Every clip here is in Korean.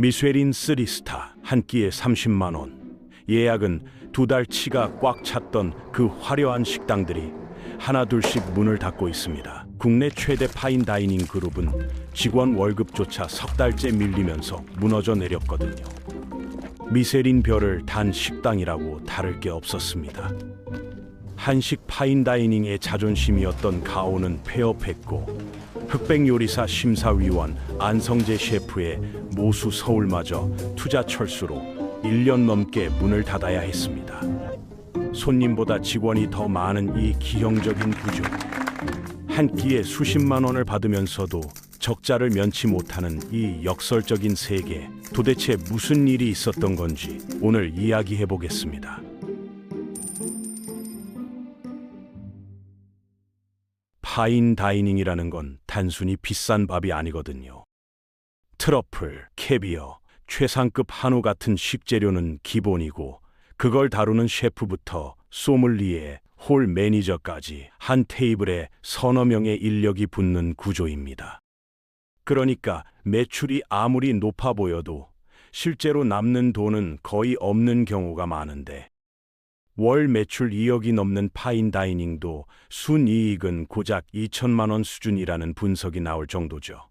미쉐린 3스타 한 끼에 30만 원. 예약은 2달치가 꽉 찼던 그 화려한 식당들이 하나둘씩 문을 닫고 있습니다. 국내 최대 파인 다이닝 그룹은 직원 월급조차 석 달째 밀리면서 무너져 내렸거든요. 미쉐린 별을 단 식당이라고 다를 게 없었습니다. 한식 파인 다이닝의 자존심이었던 가오는 폐업했고, 흑백 요리사 심사위원 안성재 셰프의 모수 서울마저 투자 철수로 1년 넘게 문을 닫아야 했습니다. 손님보다 직원이 더 많은 이 기형적인 구조. 한 끼에 수십만 원을 받으면서도 적자를 면치 못하는 이 역설적인 세계. 도대체 무슨 일이 있었던 건지 오늘 이야기해 보겠습니다. 파인 다이닝이라는 건 단순히 비싼 밥이 아니거든요. 트러플, 캐비어, 최상급 한우 같은 식재료는 기본이고, 그걸 다루는 셰프부터 소믈리에, 홀 매니저까지 한 테이블에 서너 명의 인력이 붙는 구조입니다. 그러니까 매출이 아무리 높아 보여도 실제로 남는 돈은 거의 없는 경우가 많은데, 월 매출 2억이 넘는 파인 다이닝도 순이익은 고작 2천만 원 수준이라는 분석이 나올 정도죠.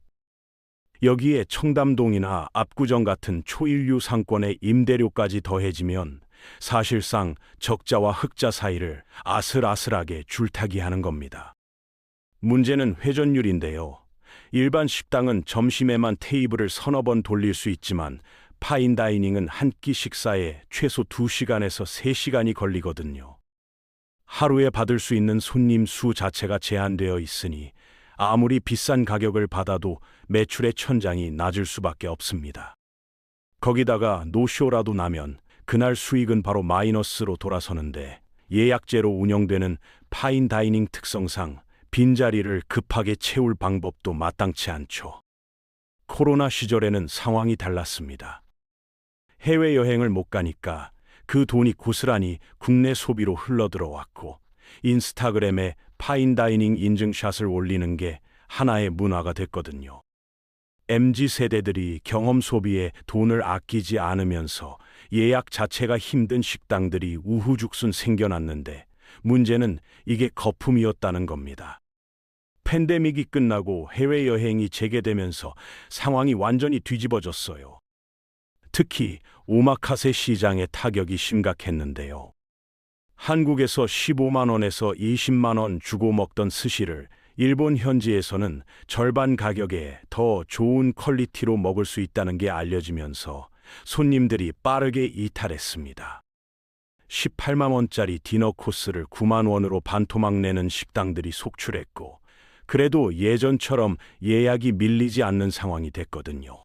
여기에 청담동이나 압구정 같은 초일류 상권의 임대료까지 더해지면 사실상 적자와 흑자 사이를 아슬아슬하게 줄타기 하는 겁니다. 문제는 회전율인데요. 일반 식당은 점심에만 테이블을 서너 번 돌릴 수 있지만 파인 다이닝은 한 끼 식사에 최소 2시간에서 3시간이 걸리거든요. 하루에 받을 수 있는 손님 수 자체가 제한되어 있으니 아무리 비싼 가격을 받아도 매출의 천장이 낮을 수밖에 없습니다. 거기다가 노쇼라도 나면 그날 수익은 바로 마이너스로 돌아서는데, 예약제로 운영되는 파인 다이닝 특성상 빈자리를 급하게 채울 방법도 마땅치 않죠. 코로나 시절에는 상황이 달랐습니다. 해외여행을 못 가니까 그 돈이 고스란히 국내 소비로 흘러들어왔고, 인스타그램에 파인 다이닝 인증샷을 올리는 게 하나의 문화가 됐거든요. MZ세대들이 경험 소비에 돈을 아끼지 않으면서 예약 자체가 힘든 식당들이 우후죽순 생겨났는데, 문제는 이게 거품이었다는 겁니다. 팬데믹이 끝나고 해외여행이 재개되면서 상황이 완전히 뒤집어졌어요. 특히 오마카세 시장의 타격이 심각했는데요. 한국에서 15만 원에서 20만 원 주고 먹던 스시를 일본 현지에서는 절반 가격에 더 좋은 퀄리티로 먹을 수 있다는 게 알려지면서 손님들이 빠르게 이탈했습니다. 18만 원짜리 디너 코스를 9만 원으로 반토막 내는 식당들이 속출했고, 그래도 예전처럼 예약이 밀리지 않는 상황이 됐거든요.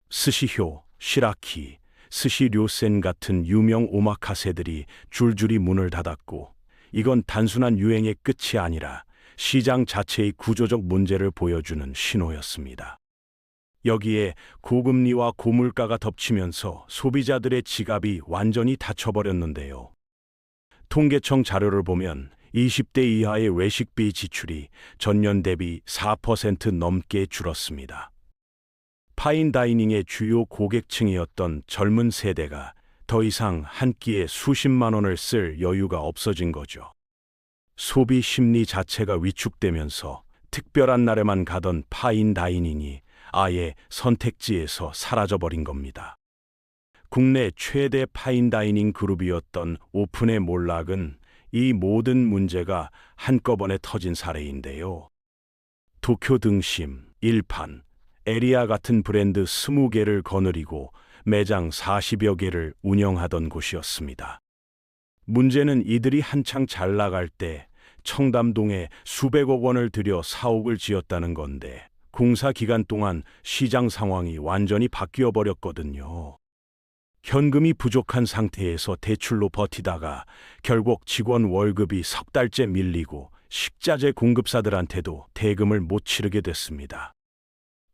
스시효, 시라키, 스시료센 같은 유명 오마카세들이 줄줄이 문을 닫았고, 이건 단순한 유행의 끝이 아니라 시장 자체의 구조적 문제를 보여주는 신호였습니다. 여기에 고금리와 고물가가 덮치면서 소비자들의 지갑이 완전히 닫혀버렸는데요. 통계청 자료를 보면 20대 이하의 외식비 지출이 전년 대비 4% 넘게 줄었습니다. 파인 다이닝의 주요 고객층이었던 젊은 세대가 더 이상 한 끼에 수십만 원을 쓸 여유가 없어진 거죠. 소비 심리 자체가 위축되면서 특별한 날에만 가던 파인 다이닝이 아예 선택지에서 사라져버린 겁니다. 국내 최대 파인 다이닝 그룹이었던 오픈의 몰락은 이 모든 문제가 한꺼번에 터진 사례인데요. 도쿄 등심, 일판, 에리아 같은 브랜드 20개를 거느리고 매장 40여 개를 운영하던 곳이었습니다. 문제는 이들이 한창 잘 나갈 때 청담동에 수백억 원을 들여 사옥을 지었다는 건데, 공사 기간 동안 시장 상황이 완전히 바뀌어 버렸거든요. 현금이 부족한 상태에서 대출로 버티다가 결국 직원 월급이 석 달째 밀리고 식자재 공급사들한테도 대금을 못 치르게 됐습니다.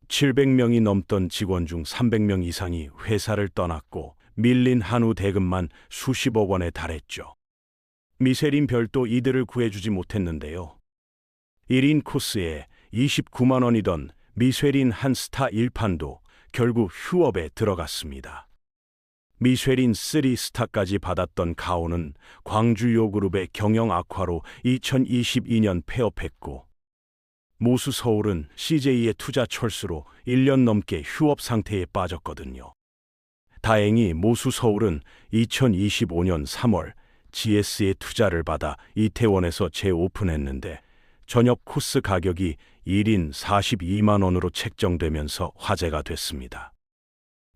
700명이 넘던 직원 중 300명 이상이 회사를 떠났고, 밀린 한우 대금만 수십억 원에 달했죠. 미쉐린 별도 이들을 구해주지 못했는데요. 1인 코스에 29만 원이던 미쉐린 한 스타 일판도 결국 휴업에 들어갔습니다. 미쉐린 3스타까지 받았던 가오는 광주 요그룹의 경영 악화로 2022년 폐업했고, 모수 서울은 CJ의 투자 철수로 1년 넘게 휴업 상태에 빠졌거든요. 다행히 모수 서울은 2025년 3월 GS의 투자를 받아 이태원에서 재오픈했는데, 저녁 코스 가격이 1인 42만 원으로 책정되면서 화제가 됐습니다.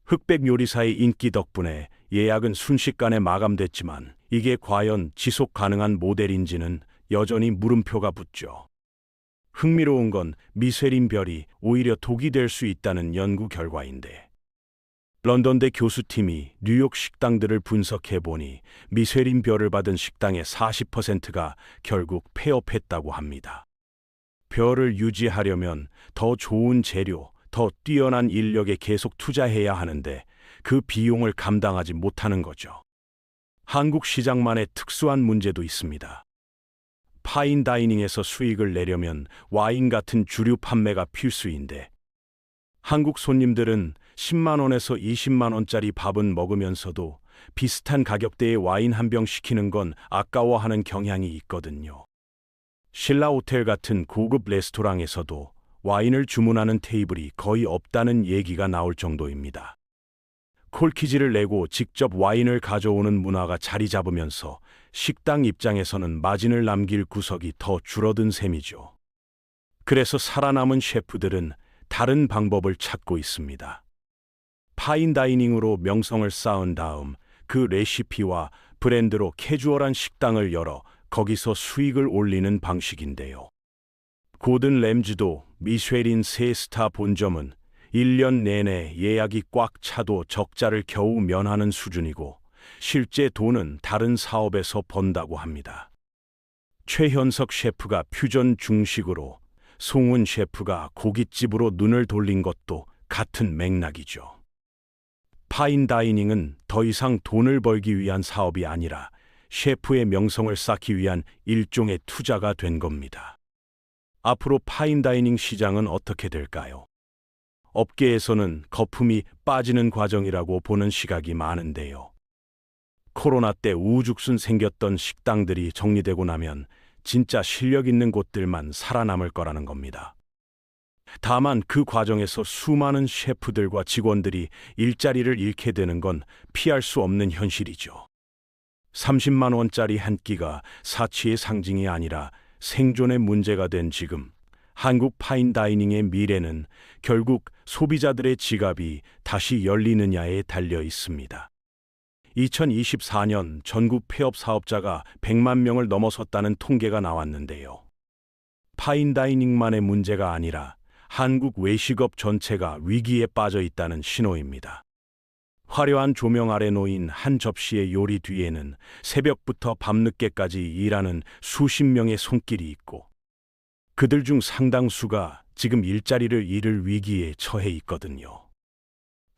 흑백 요리사의 인기 덕분에 예약은 순식간에 마감됐지만, 이게 과연 지속 가능한 모델인지는 여전히 물음표가 붙죠. 흥미로운 건 미쉐린 별이 오히려 독이 될 수 있다는 연구 결과인데, 런던대 교수팀이 뉴욕 식당들을 분석해보니 미쉐린 별을 받은 식당의 40%가 결국 폐업했다고 합니다. 별을 유지하려면 더 좋은 재료, 더 뛰어난 인력에 계속 투자해야 하는데 그 비용을 감당하지 못하는 거죠. 한국 시장만의 특수한 문제도 있습니다. 파인다이닝에서 수익을 내려면 와인 같은 주류 판매가 필수인데, 한국 손님들은 10만 원에서 20만 원짜리 밥은 먹으면서도 비슷한 가격대의 와인 한 병 시키는 건 아까워하는 경향이 있거든요. 신라 호텔 같은 고급 레스토랑에서도 와인을 주문하는 테이블이 거의 없다는 얘기가 나올 정도입니다. 콜키지를 내고 직접 와인을 가져오는 문화가 자리 잡으면서 식당 입장에서는 마진을 남길 구석이 더 줄어든 셈이죠. 그래서 살아남은 셰프들은 다른 방법을 찾고 있습니다. 파인다이닝으로 명성을 쌓은 다음 그 레시피와 브랜드로 캐주얼한 식당을 열어 거기서 수익을 올리는 방식인데요. 고든 램즈도 미쉐린 3스타 본점은 1년 내내 예약이 꽉 차도 적자를 겨우 면하는 수준이고, 실제 돈은 다른 사업에서 번다고 합니다. 최현석 셰프가 퓨전 중식으로, 송은 셰프가 고깃집으로 눈을 돌린 것도 같은 맥락이죠. 파인다이닝은 더 이상 돈을 벌기 위한 사업이 아니라 셰프의 명성을 쌓기 위한 일종의 투자가 된 겁니다. 앞으로 파인다이닝 시장은 어떻게 될까요? 업계에서는 거품이 빠지는 과정이라고 보는 시각이 많은데요. 코로나 때 우후죽순 생겼던 식당들이 정리되고 나면 진짜 실력 있는 곳들만 살아남을 거라는 겁니다. 다만 그 과정에서 수많은 셰프들과 직원들이 일자리를 잃게 되는 건 피할 수 없는 현실이죠. 30만 원짜리 한 끼가 사치의 상징이 아니라 생존의 문제가 된 지금, 한국 파인다이닝의 미래는 결국 소비자들의 지갑이 다시 열리느냐에 달려 있습니다. 2024년 전국 폐업 사업자가 100만 명을 넘어섰다는 통계가 나왔는데요. 파인다이닝만의 문제가 아니라 한국 외식업 전체가 위기에 빠져 있다는 신호입니다. 화려한 조명 아래 놓인 한 접시의 요리 뒤에는 새벽부터 밤늦게까지 일하는 수십 명의 손길이 있고, 그들 중 상당수가 지금 일자리를 잃을 위기에 처해 있거든요.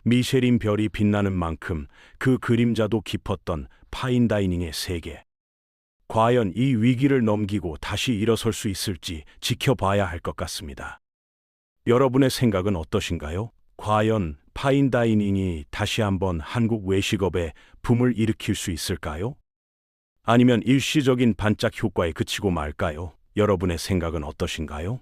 미쉐린 별이 빛나는 만큼 그 그림자도 깊었던 파인다이닝의 세계. 과연 이 위기를 넘기고 다시 일어설 수 있을지 지켜봐야 할 것 같습니다. 여러분의 생각은 어떠신가요? 과연 파인다이닝이 다시 한번 한국 외식업에 붐을 일으킬 수 있을까요? 아니면 일시적인 반짝 효과에 그치고 말까요? 여러분의 생각은 어떠신가요?